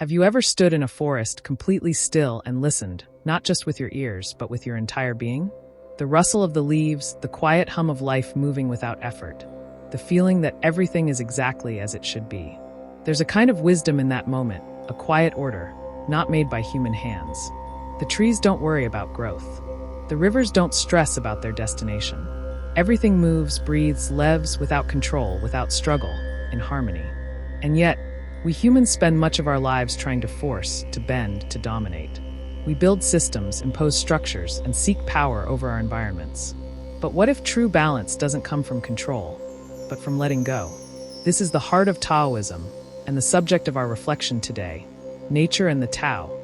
Have you ever stood in a forest completely still and listened, not just with your ears, but with your entire being? The rustle of the leaves, the quiet hum of life moving without effort, the feeling that everything is exactly as it should be. There's a kind of wisdom in that moment, a quiet order, not made by human hands. The trees don't worry about growth. The rivers don't stress about their destination. Everything moves, breathes, lives without control, without struggle, in harmony. And yet, we humans spend much of our lives trying to force, to bend, to dominate. We build systems, impose structures, and seek power over our environments. But what if true balance doesn't come from control, but from letting go? This is the heart of Taoism, and the subject of our reflection today: nature and the Tao,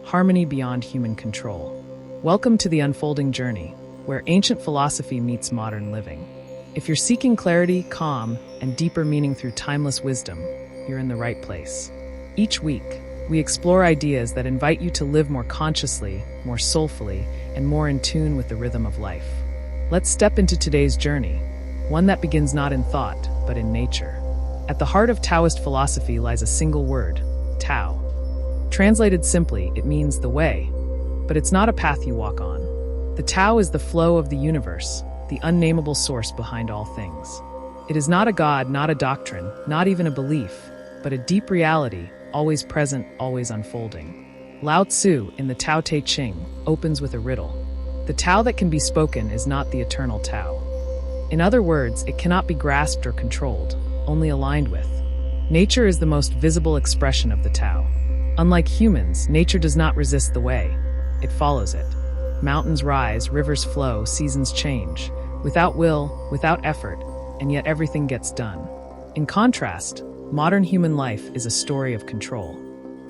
harmony beyond human control. Welcome to the unfolding journey, where ancient philosophy meets modern living. If you're seeking clarity, calm, and deeper meaning through timeless wisdom, you're in the right place. Each week, we explore ideas that invite you to live more consciously, more soulfully, and more in tune with the rhythm of life. Let's step into today's journey, one that begins not in thought, but in nature. At the heart of Taoist philosophy lies a single word: Tao. Translated simply, it means the way, but it's not a path you walk on. The Tao is the flow of the universe, the unnameable source behind all things. It is not a god, not a doctrine, not even a belief, but a deep reality, always present, always unfolding. Lao Tzu, in the Tao Te Ching, opens with a riddle. The Tao that can be spoken is not the eternal Tao. In other words, it cannot be grasped or controlled, only aligned with. Nature is the most visible expression of the Tao. Unlike humans, nature does not resist the way. It follows it. Mountains rise, rivers flow, seasons change. Without will, without effort, and yet everything gets done. In contrast, modern human life is a story of control.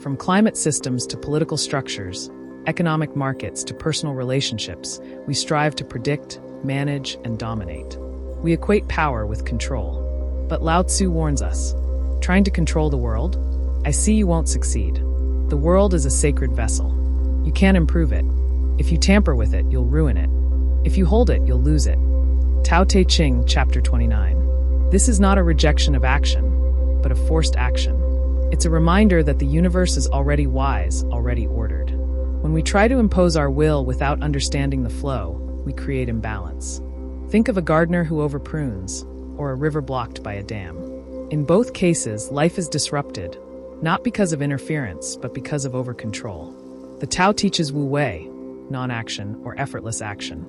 From climate systems to political structures, economic markets to personal relationships, we strive to predict, manage, and dominate. We equate power with control. But Lao Tzu warns us, trying to control the world? I see you won't succeed. The world is a sacred vessel. You can't improve it. If you tamper with it, you'll ruin it. If you hold it, you'll lose it. Tao Te Ching, Chapter 29. This is not a rejection of action, but a forced action. It's a reminder that the universe is already wise, already ordered. When we try to impose our will without understanding the flow, we create imbalance. Think of a gardener who overprunes, or a river blocked by a dam. In both cases, life is disrupted, not because of interference, but because of over-control. The Tao teaches Wu Wei, non-action or effortless action.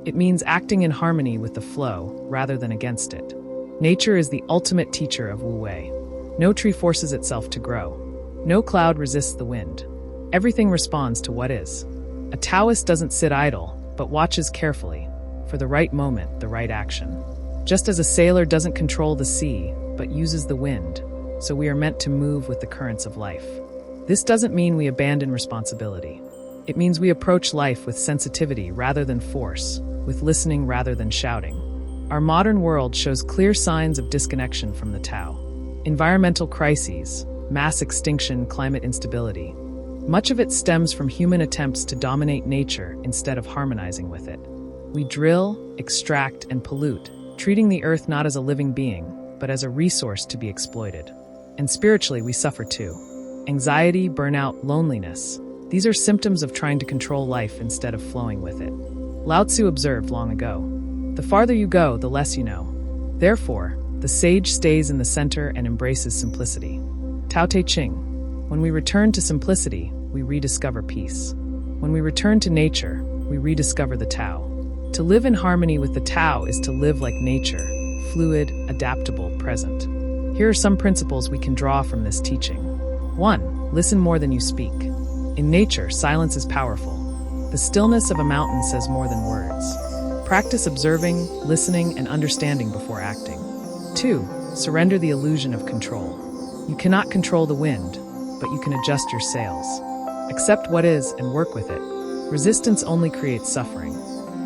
It means acting in harmony with the flow rather than against it. Nature is the ultimate teacher of Wu Wei. No tree forces itself to grow. No cloud resists the wind. Everything responds to what is. A Taoist doesn't sit idle, but watches carefully, for the right moment, the right action. Just as a sailor doesn't control the sea, but uses the wind, so we are meant to move with the currents of life. This doesn't mean we abandon responsibility. It means we approach life with sensitivity rather than force, with listening rather than shouting. Our modern world shows clear signs of disconnection from the Tao. Environmental crises, mass extinction, climate instability. Much of it stems from human attempts to dominate nature instead of harmonizing with it. We drill, extract, and pollute, treating the earth not as a living being, but as a resource to be exploited. And spiritually, we suffer too. Anxiety, burnout, loneliness. These are symptoms of trying to control life instead of flowing with it. Lao Tzu observed long ago, the farther you go, the less you know. Therefore, the sage stays in the center and embraces simplicity. Tao Te Ching. When we return to simplicity, we rediscover peace. When we return to nature, we rediscover the Tao. To live in harmony with the Tao is to live like nature, fluid, adaptable, present. Here are some principles we can draw from this teaching. 1. Listen more than you speak. In nature, silence is powerful. The stillness of a mountain says more than words. Practice observing, listening, and understanding before acting. 2. Surrender the illusion of control. You cannot control the wind, but you can adjust your sails. Accept what is and work with it. Resistance only creates suffering.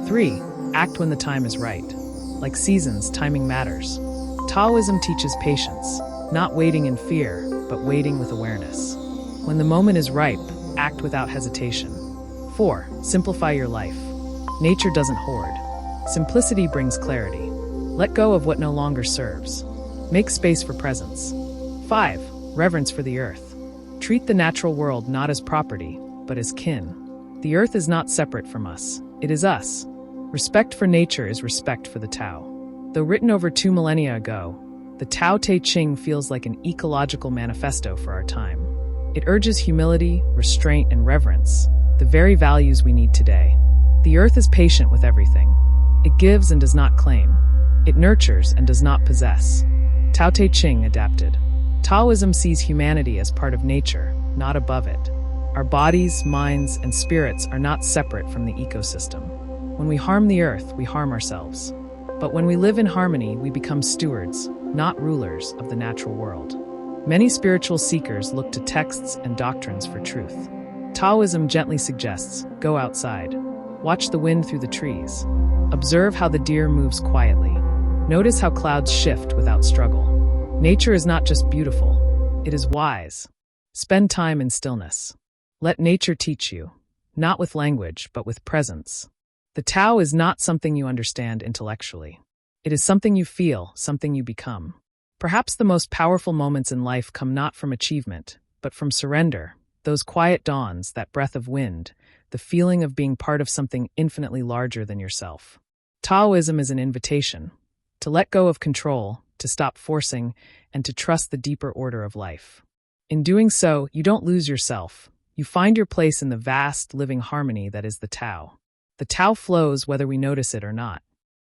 3. Act when the time is right. Like seasons, timing matters. Taoism teaches patience, not waiting in fear, but waiting with awareness. When the moment is ripe, act without hesitation. 4. Simplify your life. Nature doesn't hoard. Simplicity brings clarity. Let go of what no longer serves. Make space for presence. 5. Reverence for the earth. Treat the natural world not as property, but as kin. The earth is not separate from us. It is us. Respect for nature is respect for the Tao. Though written over 2 millennia ago, the Tao Te Ching feels like an ecological manifesto for our time. It urges humility, restraint, and reverence, the very values we need today. The earth is patient with everything. It gives and does not claim. It nurtures and does not possess. Tao Te Ching adapted. Taoism sees humanity as part of nature, not above it. Our bodies, minds, and spirits are not separate from the ecosystem. When we harm the earth, we harm ourselves. But when we live in harmony, we become stewards, not rulers, of the natural world. Many spiritual seekers look to texts and doctrines for truth. Taoism gently suggests, go outside. Watch the wind through the trees. Observe how the deer moves quietly. Notice how clouds shift without struggle. Nature is not just beautiful, it is wise. Spend time in stillness. Let nature teach you, not with language, but with presence. The Tao is not something you understand intellectually. It is something you feel, something you become. Perhaps the most powerful moments in life come not from achievement, but from surrender, those quiet dawns, that breath of wind, the feeling of being part of something infinitely larger than yourself. Taoism is an invitation to let go of control, to stop forcing, and to trust the deeper order of life. In doing so, you don't lose yourself. You find your place in the vast, living harmony that is the Tao. The Tao flows whether we notice it or not.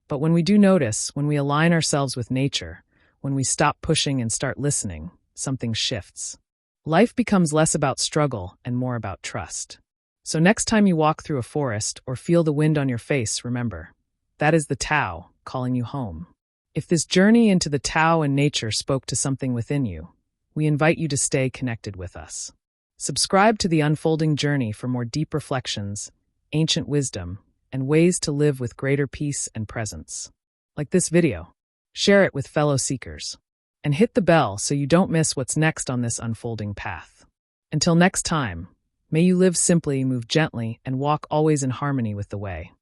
But when we do notice, when we align ourselves with nature, when we stop pushing and start listening, something shifts. Life becomes less about struggle and more about trust. So next time you walk through a forest or feel the wind on your face, remember, that is the Tao calling you home. If this journey into the Tao and nature spoke to something within you, we invite you to stay connected with us. Subscribe to The Unfolding Journey for more deep reflections, ancient wisdom, and ways to live with greater peace and presence. Like this video, share it with fellow seekers, and hit the bell so you don't miss what's next on this unfolding path. Until next time, may you live simply, move gently, and walk always in harmony with the way.